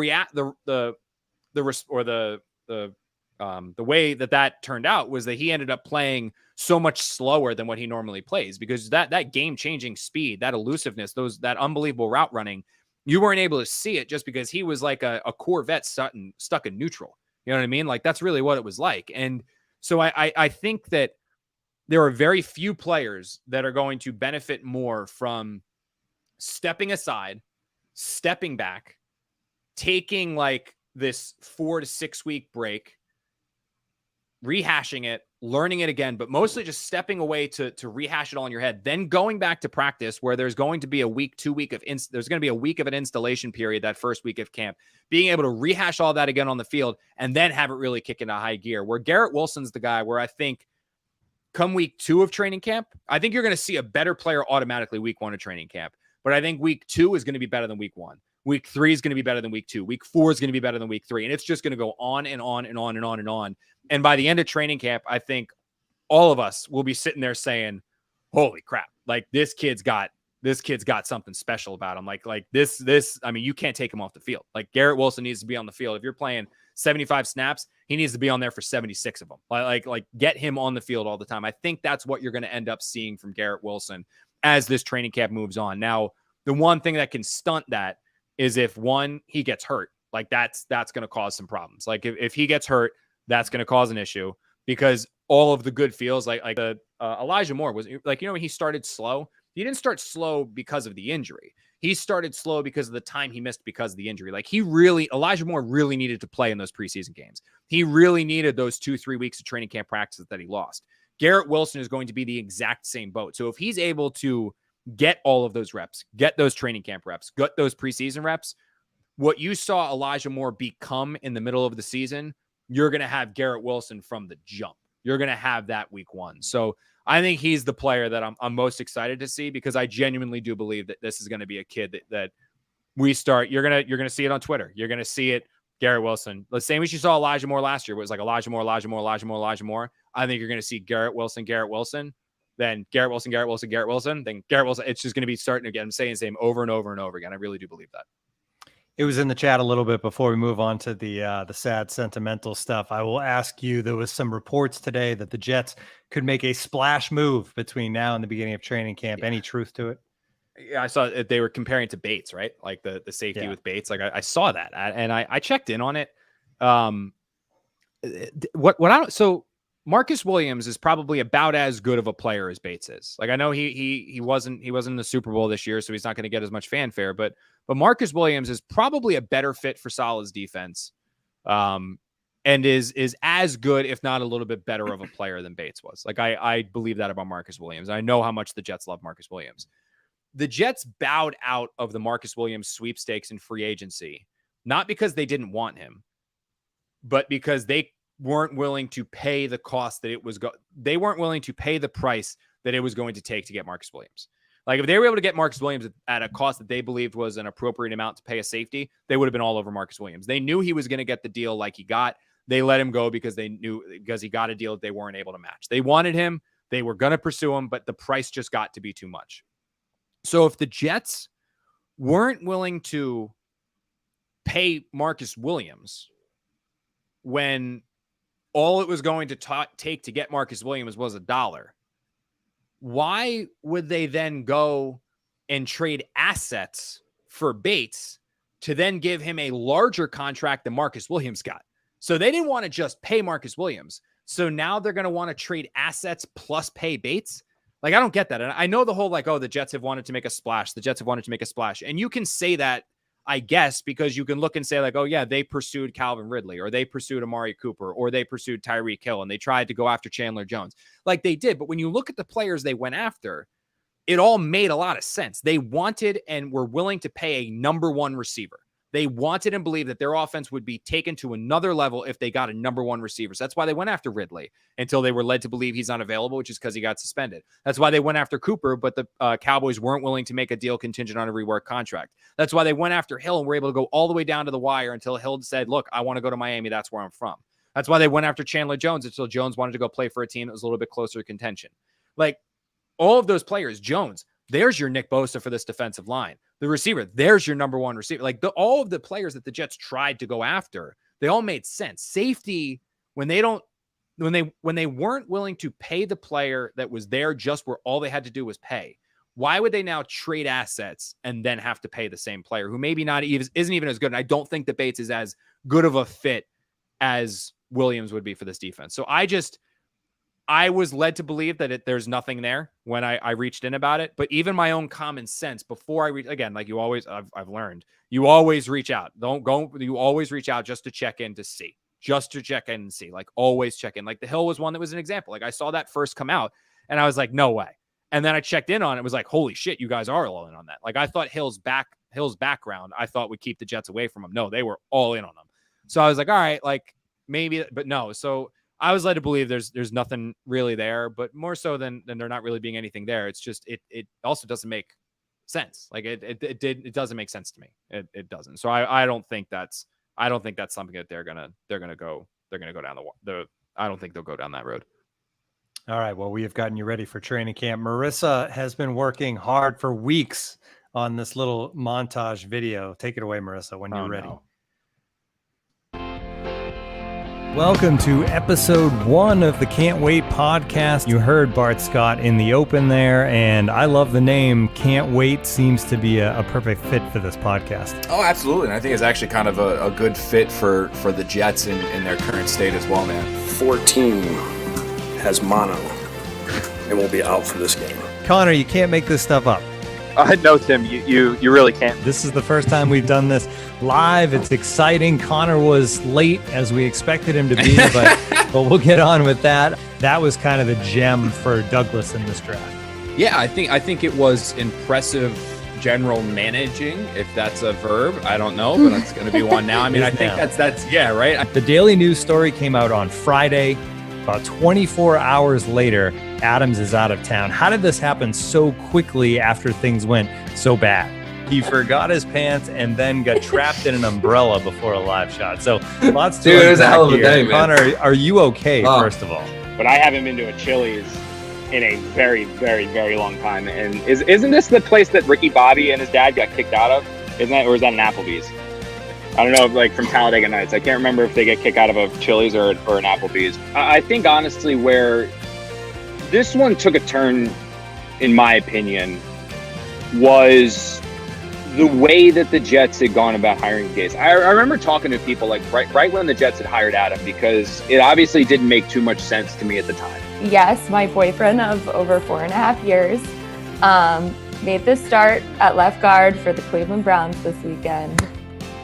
way that turned out was that he ended up playing so much slower than what he normally plays, because that game-changing speed, that elusiveness, that unbelievable route running, you weren't able to see it just because he was like a Corvette stuck in neutral. You know what I mean? Like, that's really what it was like. And so I think that there are very few players that are going to benefit more from stepping aside, stepping back, taking like this 4 to 6 week break, rehashing it, learning it again, but mostly just stepping away to rehash it all in your head, then going back to practice where there's going to be a week, 2 week there's going to be a week of an installation period that first week of camp, being able to rehash all that again on the field and then have it really kick into high gear. Where Garrett Wilson's the guy where I think come week 2 of training camp, I think you're going to see a better player automatically week 1 of training camp, but I think week 2 is going to be better than week 1. Week 3 is going to be better than week 2. Week 4 is going to be better than week 3. And it's just going to go on and on and on and on and on. And by the end of training camp, I think all of us will be sitting there saying, holy crap, like this kid's got something special about him. Like this, I mean, you can't take him off the field. Like Garrett Wilson needs to be on the field. If you're playing 75 snaps, he needs to be on there for 76 of them. Like get him on the field all the time. I think that's what you're going to end up seeing from Garrett Wilson as this training camp moves on. Now, the one thing that can stunt that is if he gets hurt. Like that's going to cause some problems. Like if he gets hurt, that's going to cause an issue, because all of the good feels like Elijah Moore was like, when he started slow, he didn't start slow because of the injury. He started slow because of the time he missed because of the injury. Like Elijah Moore really needed to play in those preseason games. He really needed those 2-3 weeks of training camp practices that he lost. Garrett Wilson is going to be the exact same boat. So if he's able to get all of those reps, get those training camp reps, get those preseason reps, what you saw Elijah Moore become in the middle of the season, you're going to have Garrett Wilson from the jump. You're going to have that week 1. So I think he's the player that I'm most excited to see, because I genuinely do believe that this is going to be a kid that we start. You're going to see it on Twitter. You're going to see it. Garrett Wilson, the same as you saw Elijah Moore last year, it was like Elijah Moore. I think you're going to see Garrett Wilson, then Garrett Wilson, then Garrett Wilson. It's just going to be starting again. I'm saying the same over and over and over again. I really do believe that. It was in the chat a little bit before we move on to the sad sentimental stuff. I will ask you, there was some reports today that the Jets could make a splash move between now and the beginning of training camp. Yeah. Any truth to it? Yeah, I saw they were comparing it to Bates, right? Like the safety with Bates. Like I saw that, and I checked in on it. So Marcus Williams is probably about as good of a player as Bates is. Like I know he wasn't in the Super Bowl this year, so he's not going to get as much fanfare, but Marcus Williams is probably a better fit for Saleh's defense, and is as good, if not a little bit better of a player than Bates was. Like I believe that about Marcus Williams. I know how much the Jets love Marcus Williams. The Jets bowed out of the Marcus Williams sweepstakes in free agency, not because they didn't want him, but because they weren't willing to pay the cost that it was. They weren't willing to pay the price that it was going to take to get Marcus Williams. Like if they were able to get Marcus Williams at a cost that they believed was an appropriate amount to pay a safety, they would have been all over Marcus Williams. They knew he was going to get the deal like he got. They let him go because he got a deal that they weren't able to match. They wanted him. They were going to pursue him, but the price just got to be too much. So if the Jets weren't willing to pay Marcus Williams when all it was going to take to get Marcus Williams was $1, why would they then go and trade assets for Bates to then give him a larger contract than Marcus Williams got? So they didn't want to just pay Marcus Williams. So now they're going to want to trade assets plus pay Bates. Like, I don't get that. And I know the whole, like, oh, the Jets have wanted to make a splash. And you can say that, I guess, because you can look and say, like, oh, yeah, they pursued Calvin Ridley, or they pursued Amari Cooper, or they pursued Tyreek Hill, and they tried to go after Chandler Jones. Like they did. But when you look at the players they went after, it all made a lot of sense. They wanted and were willing to pay a number 1 receiver. They wanted and believed that their offense would be taken to another level if they got a number 1 receiver. So that's why they went after Ridley until they were led to believe he's unavailable, which is because he got suspended. That's why they went after Cooper, but the Cowboys weren't willing to make a deal contingent on a rework contract. That's why they went after Hill and were able to go all the way down to the wire until Hill said, look, I want to go to Miami. That's where I'm from. That's why they went after Chandler Jones until Jones wanted to go play for a team that was a little bit closer to contention. Like all of those players, Jones, there's your Nick Bosa for this defensive line. The receiver, there's your number 1 receiver. Like all of the players that the Jets tried to go after, they all made sense. Safety, when they weren't willing to pay the player that was there just where all they had to do was pay, why would they now trade assets and then have to pay the same player who maybe isn't even as good? And I don't think that Bates is as good of a fit as Williams would be for this defense. So I was led to believe that there's nothing there when I reached in about it. But even my own common sense before I reach, again, like you always, I've learned, you always reach out. You always reach out just to check in to see, like always check in. Like the Hill was one that was an example. Like I saw that first come out and I was like, no way. And then I checked in on it. Was like, holy shit, you guys are all in on that. Like I thought Hill's background, I thought would keep the Jets away from him. No, they were all in on him. So I was like, all right, like maybe, but no. So I was led to believe there's nothing really there, but more so than there not really being anything there. It's just it also doesn't make sense. Like it doesn't make sense to me. It doesn't. So I don't think that's something that they're gonna go down the I don't think they'll go down that road. All right. Well, we have gotten you ready for training camp. Marissa has been working hard for weeks on this little montage video. Take it away, Marissa, when you're ready. No. Welcome to episode 1 of the Can't Wait podcast. You heard Bart Scott in the open there, and I love the name. Can't Wait seems to be a perfect fit for this podcast. Oh, absolutely. And I think it's actually kind of a good fit for the Jets in their current state as well, man. 14 has mono and will be out for this game. Connor, you can't make this stuff up. No, Tim, you really can't. This is the first time we've done this live. It's exciting. Connor was late as we expected him to be, but we'll get on with that. That was kind of the gem for Douglas in this draft. Yeah, I think it was impressive general managing, if that's a verb. I don't know, but it's going to be one now. I mean, I think that's yeah, right? The Daily News story came out on Friday. About 24 hours later, Adams is out of town. How did this happen so quickly after things went so bad? He forgot his pants and then got trapped in an umbrella before a live shot. So lots to Dude, it was a hell of a day, man. Connor, are you okay, first of all? But I haven't been to a Chili's in a very, very, very long time. And isn't this the place that Ricky Bobby and his dad got kicked out of? Isn't that, or is that an Applebee's? I don't know, like from Talladega Nights. I can't remember if they get kicked out of a Chili's or an Applebee's. I think honestly where this one took a turn, in my opinion, was the way that the Jets had gone about hiring Gase. I remember talking to people like right when the Jets had hired Adam, because it obviously didn't make too much sense to me at the time. Yes, my boyfriend of over 4.5 years made this start at left guard for the Cleveland Browns this weekend.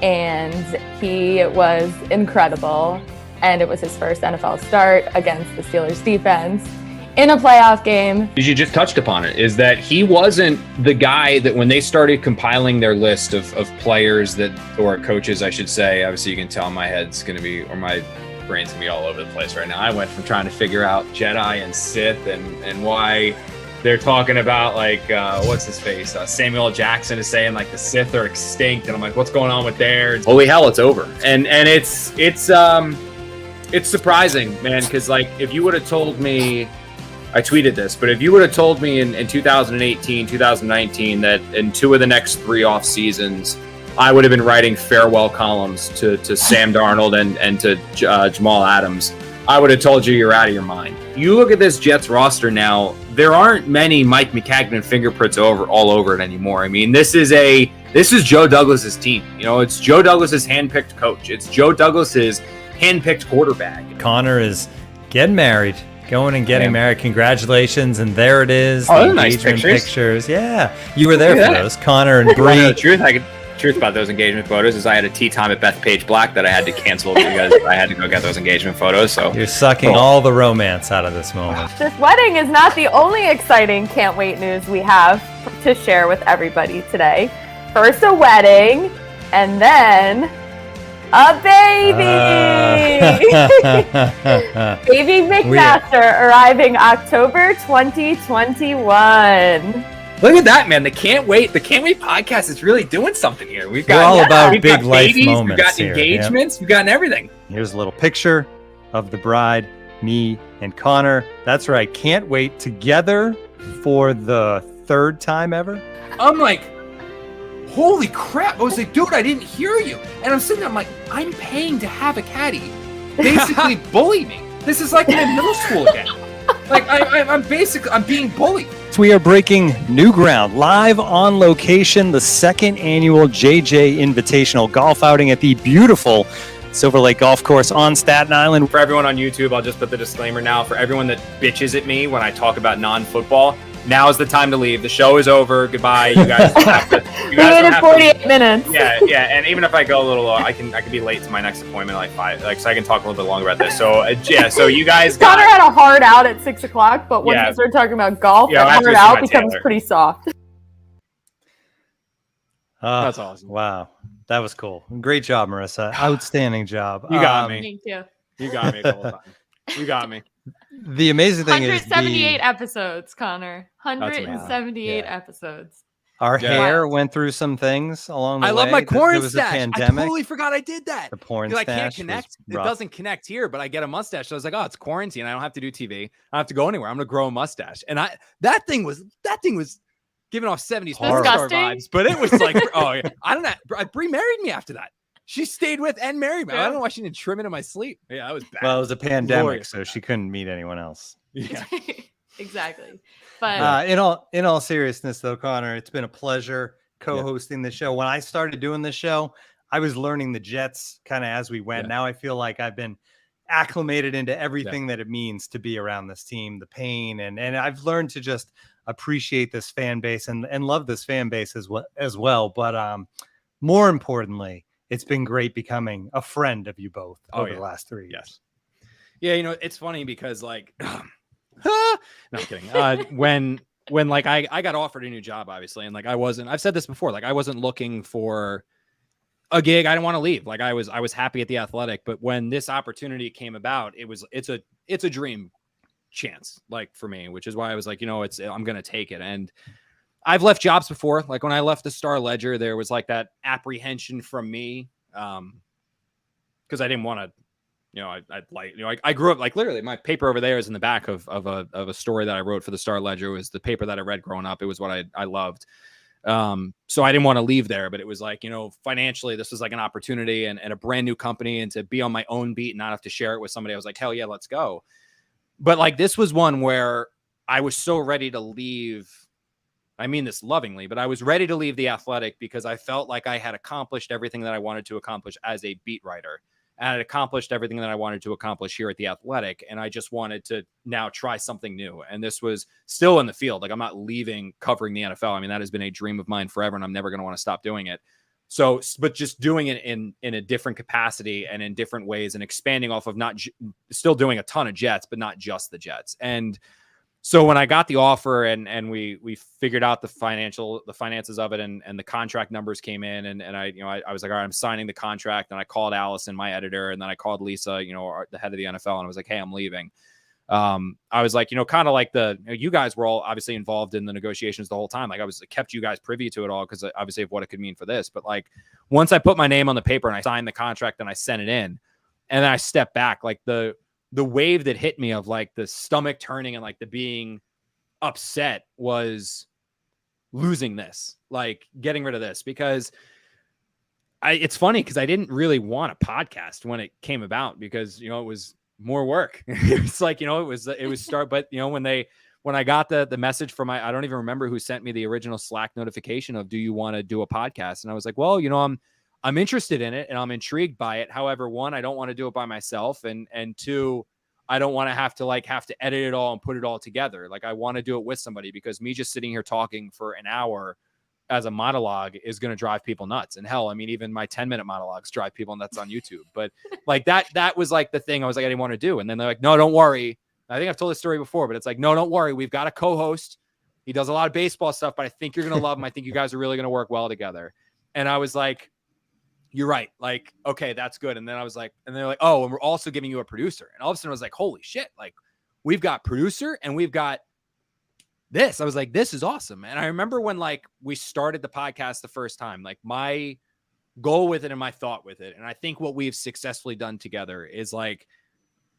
And he was incredible. And it was his first NFL start against the Steelers defense in a playoff game. You just touched upon it, is that he wasn't the guy that when they started compiling their list of players that, or coaches, I should say, obviously you can tell my head's going to be, or my brain's going to be all over the place right now. I went from trying to figure out Jedi and Sith and why they're talking about like, what's his face? Samuel L. Jackson is saying like the Sith are extinct. And I'm like, what's going on with theirs? Holy hell, it's over. And it's surprising, man. Cause like, if you would have told me, I tweeted this, but if you would have told me in 2018, 2019, that in 2 of the next 3 off seasons, I would have been writing farewell columns to Sam Darnold and to Jamal Adams, I would have told you you're out of your mind. You look at this Jets roster now, there aren't many Mike McCagnon fingerprints all over it anymore. I mean, this is Joe Douglas's team. You know, it's Joe Douglas's handpicked coach. It's Joe Douglas's handpicked quarterback. Connor is getting married. Going and getting married. Congratulations. And there it is. Oh, the nice engagement pictures. Yeah. You were there for those. Connor and Bree. The truth about those engagement photos is I had a tea time at Bethpage Black that I had to cancel because I had to go get those engagement photos. So you're sucking all the romance out of this moment. This wedding is not the only exciting can't wait news we have to share with everybody today. First a wedding, and then a baby! Baby McMaster arriving October 2021. Look at that, man. The Can't Wait podcast is really doing something here. We're all about big life babies, moments. We've got engagements. We've gotten everything. Here's a little picture of the bride, me, and Connor. That's right. Can't Wait together for the 3rd time ever. I'm like, holy crap. I was like, dude, I didn't hear you. And I'm sitting there, I'm like, I'm paying to have a caddy basically bully me. This is like in middle school again. Like, I'm being bullied. We are breaking new ground, live on location, the 2nd annual JJ Invitational golf outing at the beautiful Silver Lake Golf Course on Staten Island. For everyone on YouTube, I'll just put the disclaimer now. For everyone that bitches at me when I talk about non-football, now is the time to leave. The show is over. Goodbye. You guys have to. We waited 48 minutes. Yeah. And even if I go a little, I can be late to my next appointment, like 5, so I can talk a little bit longer about this. So so you guys. Connor had a hard out at 6 o'clock, but once we started talking about golf, that hard out becomes pretty soft. That's awesome. Wow, that was cool. Great job, Marissa. Outstanding job. You got me. Thank you. You got me a couple times. You got me. The amazing thing is 178 episodes, Connor. 178 episodes. Our hair went through some things along the way. I love my corn There was stash. a pandemic. I totally forgot I did that. The porn stash. I stash can't connect. It doesn't connect here, but I get a mustache. So I was like, oh, it's quarantine. I don't have to do TV. I don't have to go anywhere. I'm gonna grow a mustache. And that thing was giving off 70s porn star vibes. But it was like, oh yeah. I don't know. Brie married me after that. She stayed with and married me. I don't know why she didn't trim it in my sleep. Yeah, that was bad. Well, it was a pandemic, so she couldn't meet anyone else. Yeah. Exactly. But in all seriousness, though, Connor, it's been a pleasure co-hosting the show. When I started doing this show, I was learning the Jets kind of as we went. Now I feel like I've been acclimated into everything that it means to be around this team, the pain, and I've learned to just appreciate this fan base and love this fan base as well. But more importantly, it's been great becoming a friend of you both over the last 3 years. Yeah, you know, it's funny because like no, I'm kidding. When like I got offered a new job, obviously, and like I've said this before, like I wasn't looking for a gig. I didn't want to leave. Like I was happy at the Athletic, but when this opportunity came about, it's a dream chance, like for me, which is why I was like, you know, I'm gonna take it. And I've left jobs before. Like when I left the Star Ledger, there was like that apprehension from me, because I didn't want to. You know, I grew up like literally my paper over there is in the back of a story that I wrote for the Star Ledger. It was the paper that I read growing up. It was what I loved. So I didn't want to leave there, but it was like, you know, financially, this was like an opportunity and a brand new company, and to be on my own beat and not have to share it with somebody. I was like, hell yeah, let's go. But like, this was one where I was so ready to leave. I mean this lovingly, but I was ready to leave the Athletic because I felt like I had accomplished everything that I wanted to accomplish as a beat writer. And I'd accomplished everything that I wanted to accomplish here at the Athletic. And I just wanted to now try something new. And this was still in the field. Like I'm not leaving covering the NFL. I mean, that has been a dream of mine forever, and I'm never going to want to stop doing it. So, but just doing it in a different capacity and in different ways, and expanding off of still doing a ton of Jets, but not just the Jets. And so when I got the offer and we figured out the finances of it, and the contract numbers came in, and I was like, all right, I'm signing the contract. And I called Allison, my editor, and then I called Lisa, you know, the head of the NFL, and I was like, hey, I'm leaving. I was like, you know, kind of like you guys were all obviously involved in the negotiations the whole time. Like I kept you guys privy to it all, because obviously of what it could mean for this. But like once I put my name on the paper and I signed the contract and I sent it in, and then I stepped back, like the wave that hit me of like the stomach turning and like the being upset was losing this, like getting rid of this, because it's funny because I didn't really want a podcast when it came about, because, you know, it was more work. It's like, you know, it was start, but you know, when I got the message from I don't even remember who sent me the original Slack notification of, do you want to do a podcast? And I was like, well, you know, I'm interested in it and I'm intrigued by it. However, one, I don't want to do it by myself. And two, I don't want to have to edit it all and put it all together. Like I want to do it with somebody, because me just sitting here talking for an hour as a monologue is going to drive people nuts. And hell, I mean, even my 10-minute monologues drive people nuts on YouTube. But like that was like the thing I was like, I didn't want to do. And then they're like, no, don't worry. I think I've told this story before, but it's like, no, don't worry. We've got a co-host. He does a lot of baseball stuff, but I think you're going to love him. I think you guys are really going to work well together. And I was like, you're right. Like, okay, that's good. And then I was like, and they're like, oh, and we're also giving you a producer. And all of a sudden I was like, holy shit. Like we've got producer and we've got this. I was like, this is awesome. And I remember when like we started the podcast the first time, like my goal with it and my thought with it, and I think what we've successfully done together is like,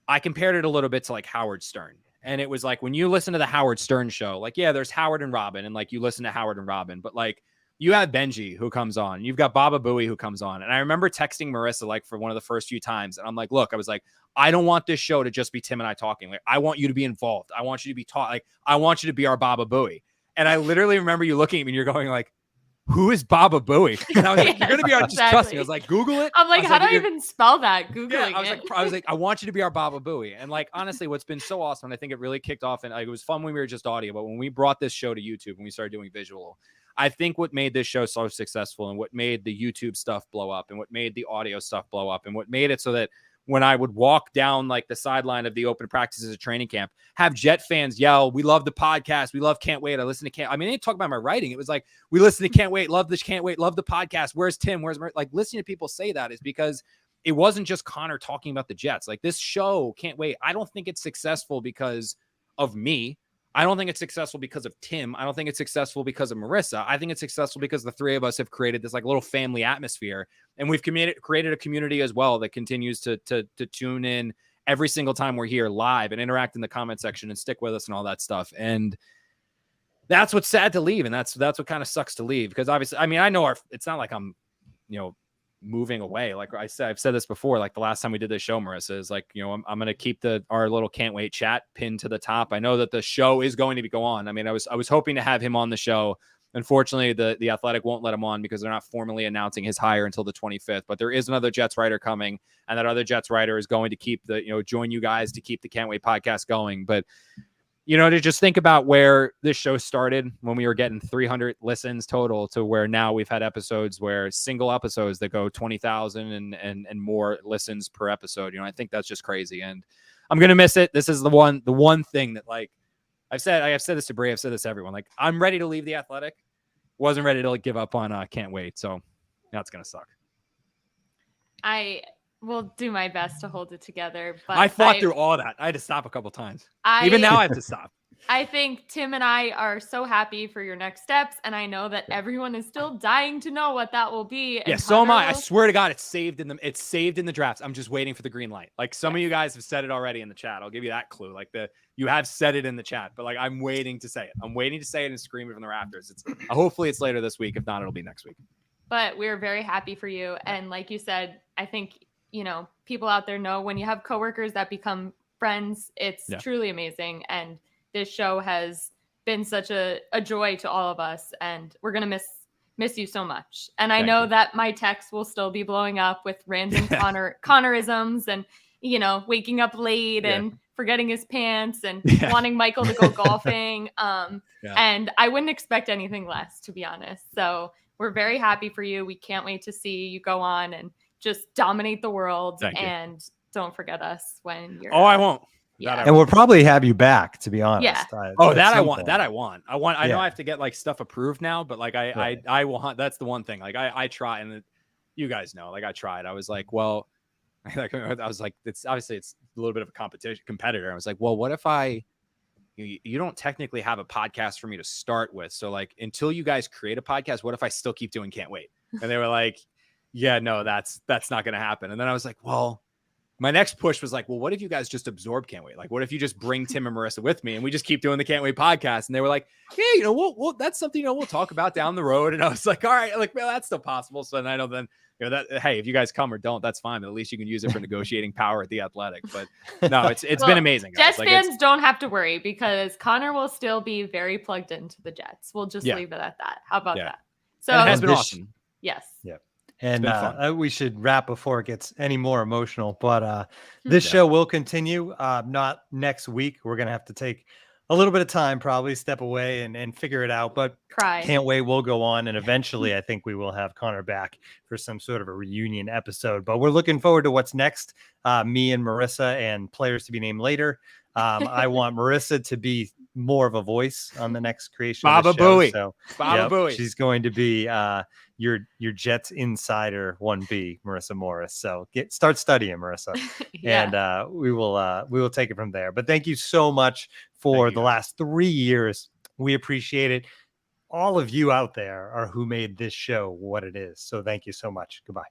I compared it a little bit to like Howard Stern. And it was like, when you listen to the Howard Stern show, like, yeah, there's Howard and Robin, and like you listen to Howard and Robin, but like you have Benji who comes on, you've got Baba Booey who comes on. And I remember texting Marissa, like for one of the first few times. And I'm like, look, I was like, I don't want this show to just be Tim and I talking. Like, I want you to be involved. I want you to be taught. Like, I want you to be our Baba Booey. And I literally remember you looking at me and you're going like, who is Baba Booey? And I was like, you're going to be our, just trust me. I was like, Google it. I'm like, how do I even spell that? Googling it. I was like, I want you to be our Baba Booey. And like, honestly, what's been so awesome, and I think it really kicked off, and like, it was fun when we were just audio, but when we brought this show to YouTube, when we started doing visual, I think what made this show so successful, and what made the YouTube stuff blow up, and what made the audio stuff blow up, and what made it so that when I would walk down like the sideline of the open practices at training camp, have Jet fans yell, we love the podcast. We love Can't Wait. I listen to Can't. I mean, they didn't talk about my writing. It was like, we listen to Can't Wait. Love this Can't Wait. Love the podcast. Where's Tim? Where's like listening to people say that is because it wasn't just Connor talking about the Jets. Like this show, Can't Wait. I don't think it's successful because of me. I don't think it's successful because of Tim. I don't think it's successful because of Marissa. I think it's successful because the three of us have created this like little family atmosphere, and we've created a community as well that continues to tune in every single time we're here live and interact in the comment section and stick with us and all that stuff. And that's what's sad to leave. And that's what kind of sucks to leave, because obviously, I mean, I know it's not like I'm, moving away. Like I've said this before, like the last time we did this show, Marissa, is like, I'm going to keep our little can't wait chat pinned to the top. I know that the show is going to go on. I mean, I was hoping to have him on the show. Unfortunately, the Athletic won't let him on because they're not formally announcing his hire until the 25th, but there is another Jets writer coming, and that other Jets writer is going to keep join you guys to keep the Can't Wait podcast going. But to just think about where this show started when we were getting 300 listens total to where now we've had episodes where single episodes that go 20,000 and more listens per episode. I think that's just crazy, and I'm going to miss it. This is the one thing that, like I've said this to Bray, I've said this to everyone, like I'm ready to leave the Athletic. Wasn't ready to give up on Can't Wait. So now it's going to suck. I will do my best to hold it together. But I fought through all that. I had to stop a couple times. Even now I have to stop. I think Tim and I are so happy for your next steps. And I know that everyone is still dying to know what that will be. Yeah, so am I. I swear to God, it's saved in the drafts. I'm just waiting for the green light. Like some of you guys have said it already in the chat. I'll give you that clue. Like you have said it in the chat, but like I'm waiting to say it. I'm waiting to say it and scream it from the rafters. Hopefully it's later this week. If not, it'll be next week. But we're very happy for you. And like you said, I think, people out there know when you have coworkers that become friends, it's truly amazing. And this show has been such a joy to all of us, and we're going to miss you so much. And I know that my text will still be blowing up with random Connorisms and, waking up late and forgetting his pants and wanting Michael to go golfing. And I wouldn't expect anything less, to be honest. So we're very happy for you. We can't wait to see you go on and just dominate the world. And don't forget us when you're. Oh, I won't. Yeah. And we'll probably have you back, to be honest. Yeah. I want. I know I have to get like stuff approved now, but like I will. That's the one thing. Like I try, and you guys know, like I tried. I was like, well, it's obviously it's a little bit of a competitor. I was like, well, what if you don't technically have a podcast for me to start with. So like, until you guys create a podcast, what if I still keep doing Can't Wait? And they were like, yeah, no, that's not going to happen. And then I was like, well, my next push was like, well, what if you guys just absorb Can't Wait? Like, what if you just bring Tim and Marissa with me and we just keep doing the Can't Wait podcast? And they were like, yeah, we'll that's something, we'll talk about down the road. And I was like, all right, like, well, that's still possible. So then I know then, that, hey, if you guys come or don't, that's fine. But at least you can use it for negotiating power at the Athletic. But no, it's been amazing. Guys. Jets fans don't have to worry because Connor will still be very plugged into the Jets. We'll just leave it at that. How about that? So and it has been awesome. Yes. Yeah. And we should wrap before it gets any more emotional. But this show will continue. Not next week. We're going to have to take a little bit of time, probably step away and figure it out. But Can't Wait will go on. And eventually, I think we will have Connor back for some sort of a reunion episode. But we're looking forward to what's next. Me and Marissa and players to be named later. I want Marissa to be more of a voice on the next creation. Baba of the show. Booey. So, Baba Booey. She's going to be your Jets insider 1B, Marissa Morris. So start studying, Marissa, and we will take it from there. But thank you so much for the last 3 years. We appreciate it. All of you out there are who made this show what it is. So thank you so much. Goodbye.